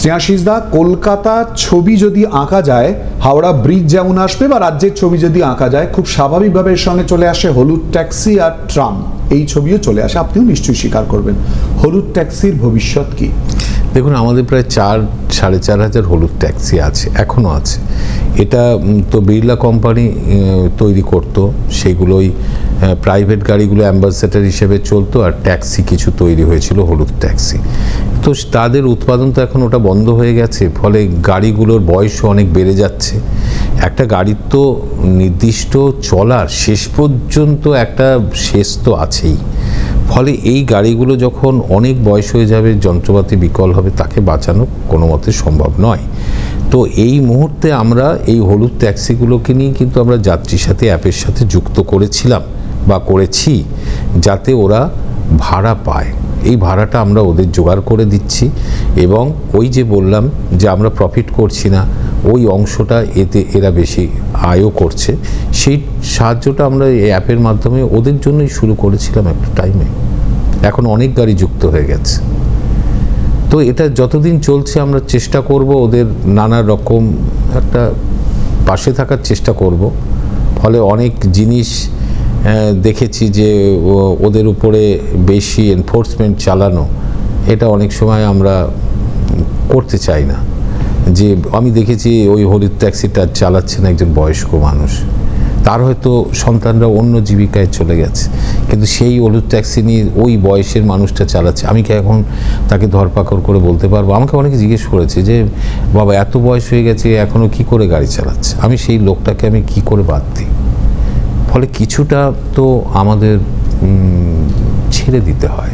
স্নেহাশিসদা, কলকাতা ছবি যদি আঁকা যায়, হাওড়া ব্রিজ যেমন আসবে বা রাজ্যের ছবি যদি আঁকা যায়, খুব স্বাভাবিকভাবে এর সঙ্গে চলে আসে হলুদ ট্যাক্সি আর ট্রাম, এই ছবিও চলে আসে। আপনিও নিশ্চয়ই স্বীকার করবেন। হলুদ ট্যাক্সির ভবিষ্যৎ কি? দেখুন, আমাদের প্রায় 4,500 হলুদ ট্যাক্সি আছে, এখনও আছে। এটা তো বিড়লা কোম্পানি তৈরি করতো, সেগুলোই প্রাইভেট গাড়িগুলো অ্যাম্বাসেডার হিসেবে চলতো, আর ট্যাক্সি কিছু তৈরি হয়েছিল হলুদ ট্যাক্সি। তো তাদের উৎপাদন তো এখন ওটা বন্ধ হয়ে গেছে, ফলে গাড়িগুলোর বয়সও অনেক বেড়ে যাচ্ছে। একটা গাড়ির তো নির্দিষ্ট চলার শেষ পর্যন্ত একটা শেষ তো আছেই, ফলে এই গাড়িগুলো যখন অনেক বয়স হয়ে যাবে, যন্ত্রপাতি বিকল হবে, তাকে বাঁচানো কোনো মতে সম্ভব নয়। তো এই মুহূর্তে আমরা এই হলুদ ট্যাক্সিগুলোকে নিয়ে কিন্তু আমরা যাত্রী সাথী অ্যাপের সাথে যুক্ত করেছিলাম বা করেছি, যাতে ওরা ভাড়া পায়। এই ভাড়াটা আমরা ওদের জোগাড় করে দিচ্ছি, এবং ওই যে বললাম যে আমরা প্রফিট করছি না, ওই অংশটা এতে এরা বেশি আয়ও করছে, সেই সাহায্যটা আমরা এই অ্যাপের মাধ্যমে ওদের জন্যই শুরু করেছিলাম একটা টাইমে। এখন অনেক গাড়ি যুক্ত হয়ে গেছে। তো এটা যতদিন চলছে আমরা চেষ্টা করব ওদের নানা রকম একটা পাশে থাকার চেষ্টা করব। ফলে অনেক জিনিস দেখেছি যে ওদের উপরে বেশি এনফোর্সমেন্ট চালানো, এটা অনেক সময় আমরা করতে চাই না। যে আমি দেখেছি ওই হলুদ ট্যাক্সিটা চালাচ্ছেন একজন বয়স্ক মানুষ, তার হয়তো সন্তানরা অন্য জীবিকায় চলে গেছে, কিন্তু সেই হলুদ ট্যাক্সি নিয়ে ওই বয়সের মানুষটা চালাচ্ছে। আমি কি এখন তাকে ধরপাকড় করে বলতে পারবো? আমাকে অনেকে জিজ্ঞেস করেছে যে বাবা এত বয়স হয়ে গেছে, এখনও কি করে গাড়ি চালাচ্ছে? আমি সেই লোকটাকে আমি কি করে বাদ দিই? ফলে কিছুটা তো আমাদের ছেড়ে দিতে হয়।